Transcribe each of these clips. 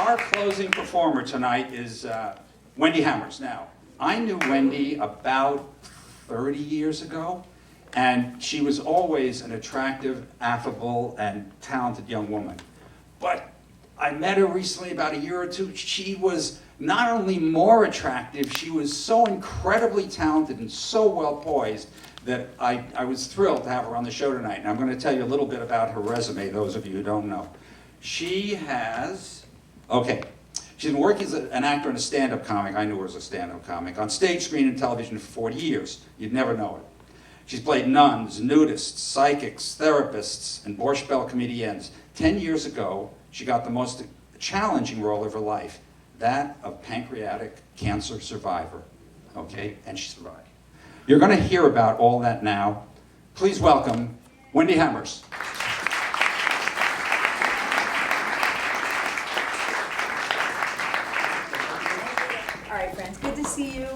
Our closing performer tonight is Wendy Hammers. Now, I knew Wendy about 30 years ago, and she was always an attractive, affable, and talented young woman. But I met her recently, about a year or two. She was not only more attractive, she was so incredibly talented and so well poised that I was thrilled to have her on the show tonight. And I'm going to tell you a little bit about her resume, those of you who don't know. She's been working as an actor and a stand-up comic. I knew her as a stand-up comic. On stage, screen, and television for 40 years. You'd never know it. She's played nuns, nudists, psychics, therapists, and Borscht Bell comedians. 10 years ago, she got the most challenging role of her life, that of pancreatic cancer survivor. Okay, and she survived. You're going to hear about all that now. Please welcome Wendy Hammers. All right, friends, good to see you.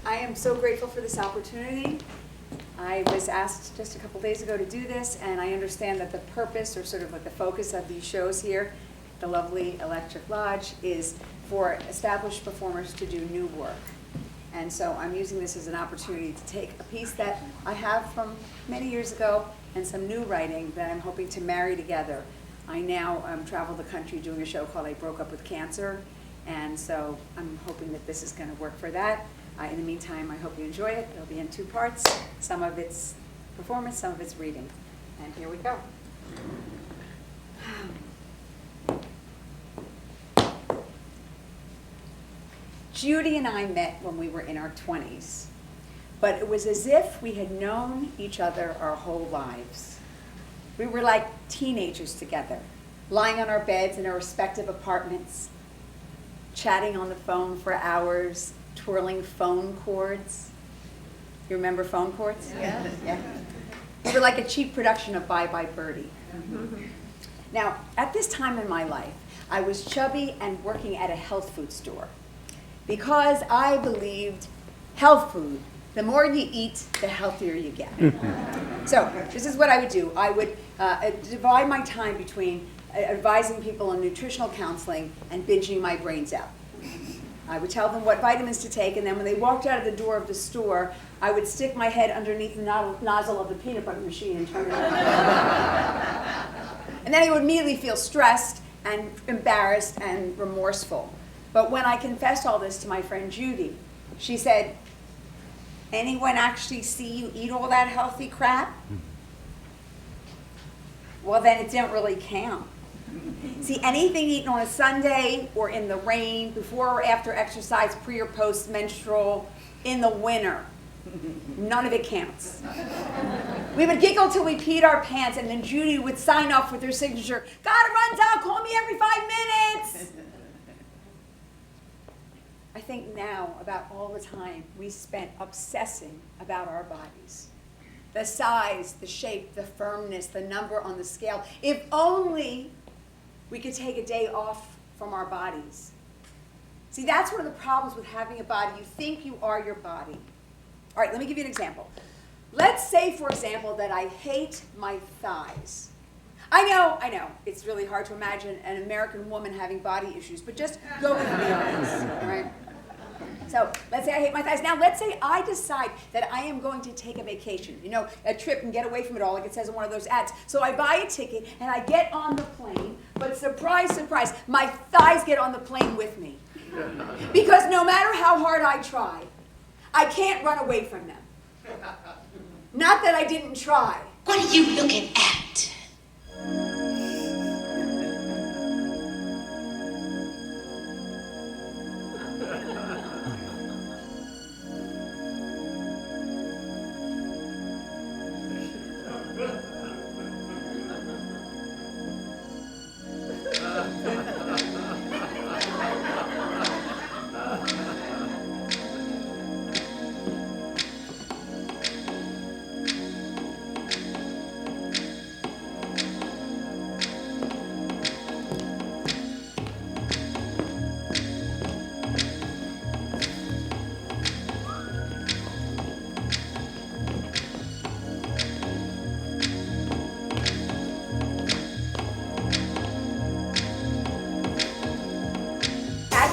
I am so grateful for this opportunity. I was asked just a couple days ago to do this, and I understand that the purpose, or sort of like the focus of these shows here, the lovely Electric Lodge, is for established performers to do new work. And so I'm using this as an opportunity to take a piece that I have from many years ago and some new writing that I'm hoping to marry together. I now travel the country doing a show called I Broke Up with Cancer, and so I'm hoping that this is going to work for that. In the meantime, I hope you enjoy it. It'll be in two parts. Some of it's performance, some of it's reading. And here we go. Judy and I met when we were in our 20s, but it was as if we had known each other our whole lives. We were like teenagers together, lying on our beds in our respective apartments, chatting on the phone for hours, twirling phone cords. You remember phone cords? Yeah. Yeah. We were like a cheap production of Bye Bye Birdie. Now, at this time in my life, I was chubby and working at a health food store because I believed health food, the more you eat, the healthier you get. So this is what I would do. I would divide my time between advising people on nutritional counseling and binging my brains out. I would tell them what vitamins to take, and then when they walked out of the door of the store, I would stick my head underneath the nozzle of the peanut butter machine and turn it on. And then I would immediately feel stressed and embarrassed and remorseful. But when I confessed all this to my friend Judy, she said, "Anyone actually see you eat all that healthy crap?" Well, then it didn't really count. See, anything eaten on a Sunday or in the rain, before or after exercise, pre or post menstrual, in the winter, none of it counts. We would giggle till we peed our pants, and then Judy would sign off with her signature, "Gotta run, Doc, call me every 5 minutes." I think now about all the time we spent obsessing about our bodies. The size, the shape, the firmness, the number on the scale. If only we could take a day off from our bodies. See, that's one of the problems with having a body. You think you are your body. All right, let me give you an example. Let's say, for example, that I hate my thighs. I know, it's really hard to imagine an American woman having body issues, but just go with me on this, all right? So let's say I hate my thighs. Now let's say I decide that I am going to take a vacation, a trip and get away from it all, like it says in one of those ads. So I buy a ticket and I get on the plane, but surprise, surprise, my thighs get on the plane with me. Because no matter how hard I try, I can't run away from them. Not that I didn't try. What are you looking at?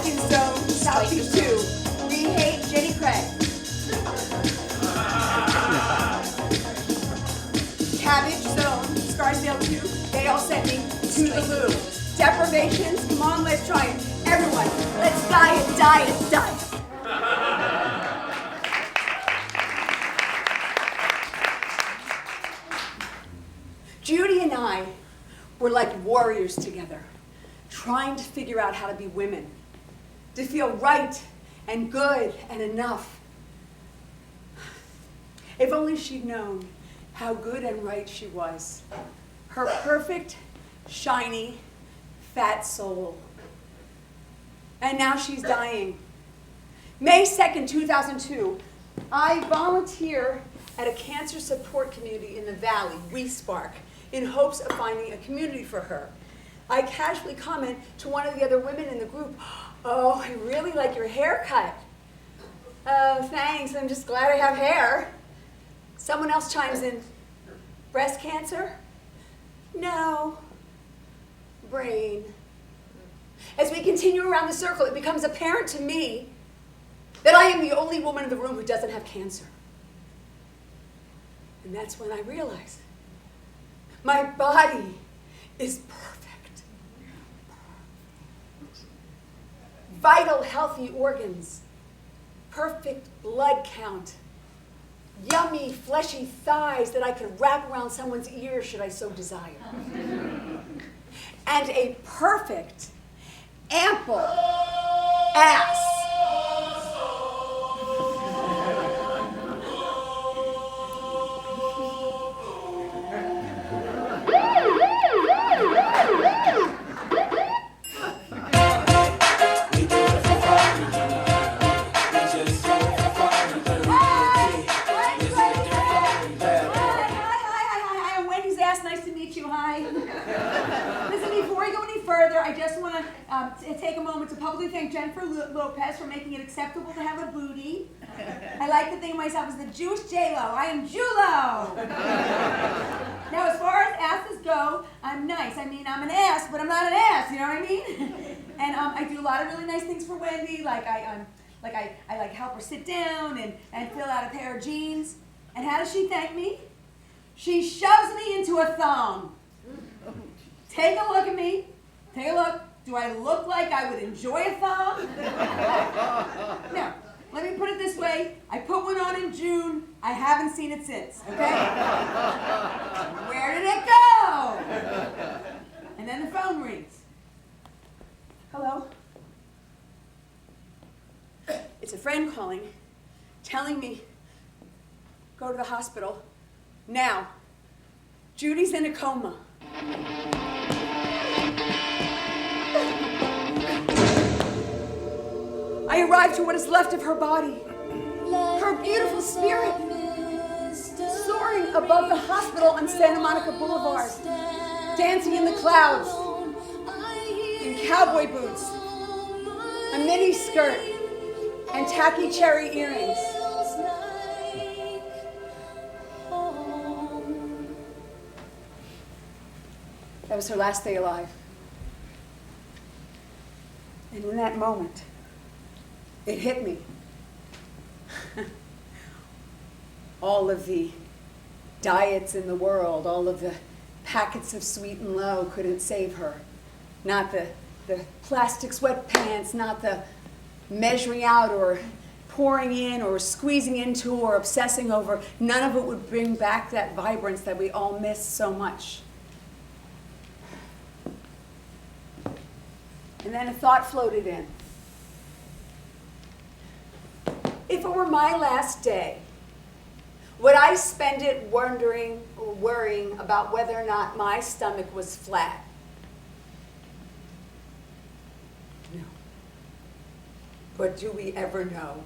Atkins Zone, Southeast 2. We hate Jenny Craig. Cabbage Zone, Scarsdale 2. They all sent me to the loo. Deprivations, come on, let's try it. Everyone, let's diet, diet, diet. Judy and I were like warriors together, trying to figure out how to be women, to feel right and good and enough. If only she'd known how good and right she was. Her perfect, shiny, fat soul. And now she's dying. May 2nd, 2002, I volunteer at a cancer support community in the Valley, WeSpark, in hopes of finding a community for her. I casually comment to one of the other women in the group, "Oh, I really like your haircut." "Oh, thanks, I'm just glad I have hair." Someone else chimes in, "Breast cancer?" "No, brain." As we continue around the circle, it becomes apparent to me that I am the only woman in the room who doesn't have cancer. And that's when I realize my body is perfect. Vital, healthy organs, perfect blood count, yummy, fleshy thighs that I could wrap around someone's ear should I so desire. And a perfect, ample ass. I just want to take a moment to publicly thank Jennifer Lopez for making it acceptable to have a booty. I like to think of myself as the Jewish J-Lo. I am Julo. Now, as far as asses go, I'm nice. I mean, I'm an ass, but I'm not an ass. You know what I mean? And I do a lot of really nice things for Wendy. I like help her sit down and fill out a pair of jeans. And how does she thank me? She shoves me into a thong. Take a look at me. Take a look. Do I look like I would enjoy a thong? Now, let me put it this way. I put one on in June. I haven't seen it since, okay? Where did it go? And then the phone rings. Hello? It's a friend calling, telling me, go to the hospital. Now. Judy's in a coma. I arrived to what is left of her body, her beautiful spirit, soaring above the hospital on Santa Monica Boulevard, dancing in the clouds, in cowboy boots, a mini skirt, and tacky cherry earrings. That was her last day alive. And in that moment, it hit me. All of the diets in the world, all of the packets of sweet and low couldn't save her. Not the plastic sweatpants, not the measuring out or pouring in or squeezing into or obsessing over. None of it would bring back that vibrance that we all miss so much. And then a thought floated in. If it were my last day, would I spend it wondering or worrying about whether or not my stomach was flat? No. But do we ever know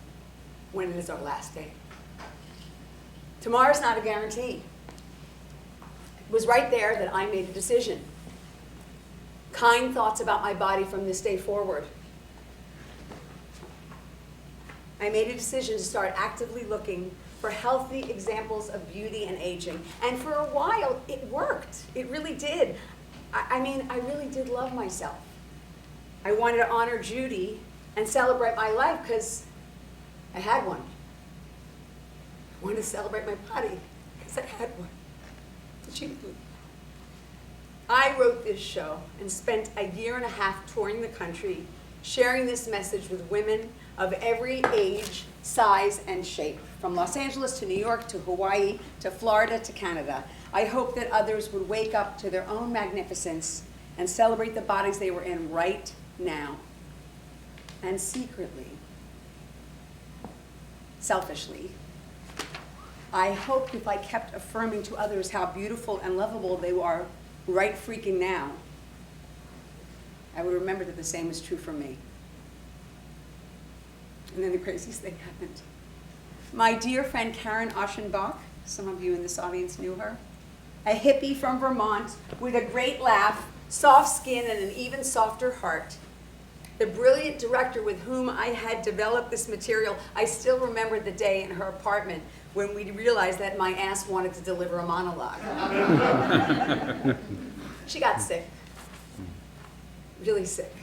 when it is our last day? Tomorrow's not a guarantee. It was right there that I made a decision. Kind thoughts about my body from this day forward. I made a decision to start actively looking for healthy examples of beauty and aging. And for a while, it worked. It really did. I mean, I really did love myself. I wanted to honor Judy and celebrate my life because I had one. I wanted to celebrate my body because I had one. But she didn't. I wrote this show and spent a year and a half touring the country, sharing this message with women of every age, size, and shape, from Los Angeles to New York to Hawaii to Florida to Canada. I hope that others would wake up to their own magnificence and celebrate the bodies they were in right now. And secretly, selfishly, I hoped if I kept affirming to others how beautiful and lovable they are right freaking now, I would remember that the same is true for me. And then the craziest thing happened. My dear friend Karen Oschenbach, some of you in this audience knew her, a hippie from Vermont with a great laugh, soft skin, and an even softer heart, the brilliant director with whom I had developed this material. I still remember the day in her apartment when we realized that my ass wanted to deliver a monologue. She got sick, really sick.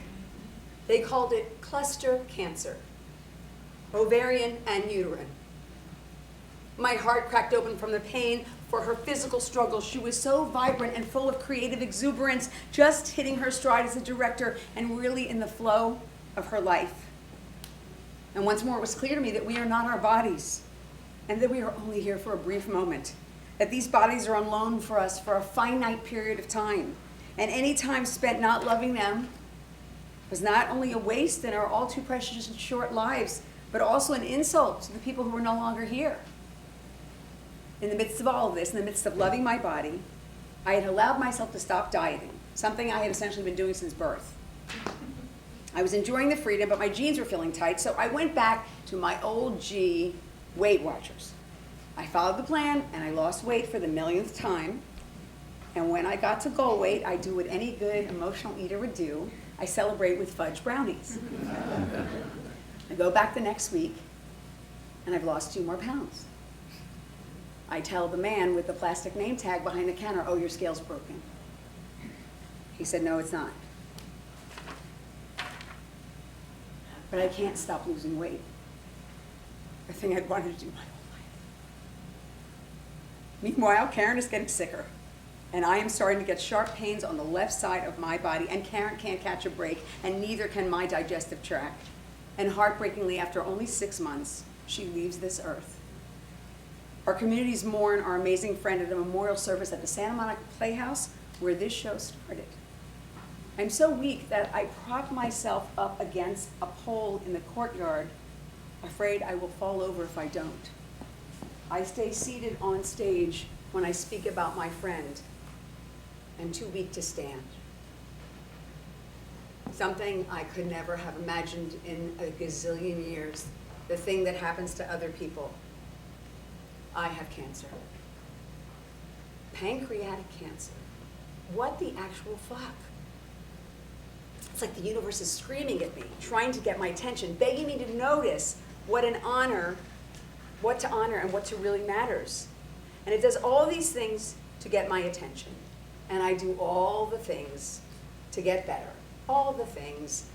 They called it cluster cancer, ovarian and uterine. My heart cracked open from the pain for her physical struggles. She was so vibrant and full of creative exuberance, just hitting her stride as a director and really in the flow of her life. And once more, it was clear to me that we are not our bodies and that we are only here for a brief moment, that these bodies are on loan for us for a finite period of time. And any time spent not loving them was not only a waste in our all too precious and short lives, but also an insult to the people who are no longer here. In the midst of all of this, in the midst of loving my body, I had allowed myself to stop dieting, something I had essentially been doing since birth. I was enjoying the freedom, but my jeans were feeling tight, so I went back to my old G Weight Watchers. I followed the plan, and I lost weight for the millionth time. And when I got to goal weight, I do what any good emotional eater would do. I celebrate with fudge brownies. I go back the next week, and I've lost 2 more pounds. I tell the man with the plastic name tag behind the counter, "Oh, your scale's broken." He said, "No, it's not." But I can't stop losing weight. The thing I'd wanted to do my whole life. Meanwhile, Karen is getting sicker, and I am starting to get sharp pains on the left side of my body, and Karen can't catch a break, and neither can my digestive tract. And heartbreakingly, after only 6 months, she leaves this earth. Our communities mourn our amazing friend at a memorial service at the Santa Monica Playhouse, where this show started. I'm so weak that I prop myself up against a pole in the courtyard, afraid I will fall over if I don't. I stay seated on stage when I speak about my friend, and too weak to stand. Something I could never have imagined in a gazillion years, the thing that happens to other people. I have cancer. Pancreatic cancer. What the actual fuck? It's like the universe is screaming at me, trying to get my attention, begging me to notice what to honor and what to really matters. And it does all these things to get my attention. And I do all the things to get better. All the things.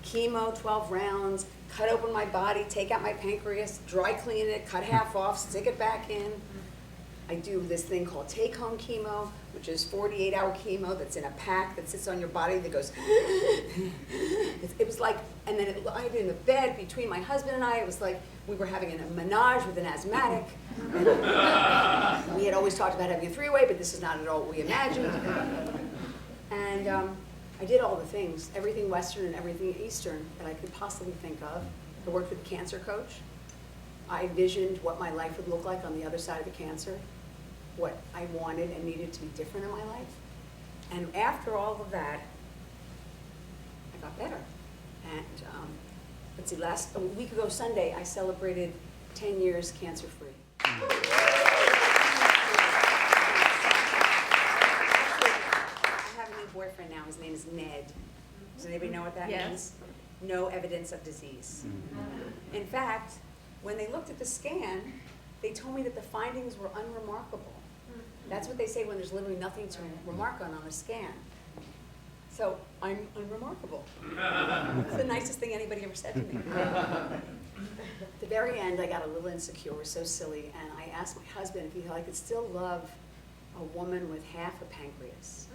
Chemo, 12 rounds, cut open my body, take out my pancreas, dry clean it, cut half off, stick it back in. I do this thing called take-home chemo, which is 48-hour chemo that's in a pack that sits on your body that goes, it was like, and then it lied in the bed between my husband and I. It was like we were having a menage with an asthmatic. We had always talked about having a 3-way, but this is not at all what we imagined. And I did all the things, everything Western and everything Eastern that I could possibly think of. I worked with a cancer coach. I envisioned what my life would look like on the other side of the cancer, what I wanted and needed to be different in my life. And after all of that, I got better. And let's see, a week ago Sunday, I celebrated 10 years cancer-free. I have a new boyfriend now. His name is Ned. Does anybody know what that means? No evidence of disease. In fact, when they looked at the scan, they told me that the findings were unremarkable. That's what they say when there's literally nothing to remark on a scan. So I'm unremarkable. It's the nicest thing anybody ever said to me. At the very end, I got a little insecure, it was so silly, and I asked my husband if he thought I could still love a woman with half a pancreas.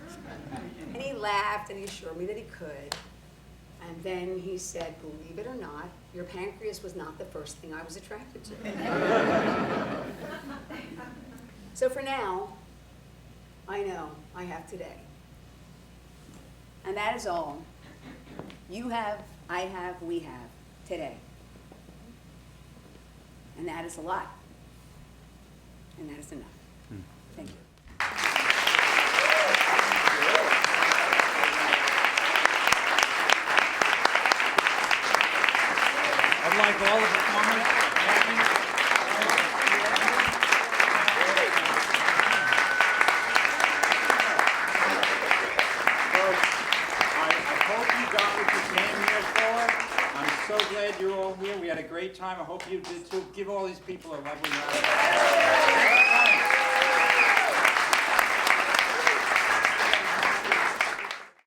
And he laughed and he assured me that he could. And then he said, believe it or not, your pancreas was not the first thing I was attracted to. So for now, I know I have today. And that is all. You have, I have, we have today. And that is a lot. And that is enough. Thank you. I'd like all the performers. I hope you got what you came here for. I'm so glad you're all here. We had a great time. I hope you did too. Give all these people a lovely round.